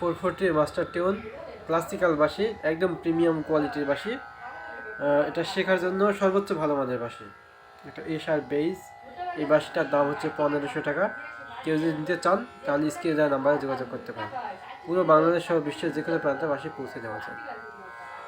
440 master tune classical বাঁশি, একদম premium কোয়ালিটির বাঁশি। এটা শেখার জন্য সর্বোচ্চ ভালো মানের বাঁশি। এটা এশার বেইজ। এই বাঁশিটার দাম হচ্ছে 1500 টাকা। কেউ যদি নিতে চান তাহলে স্ক্রিনে দেওয়া নাম্বারে যোগাযোগ করতে পারেন। পুরো বাংলাদেশ সহ বিশ্বের যে কোনো প্রান্তে বাঁশি পৌঁছে দেওয়া যায়।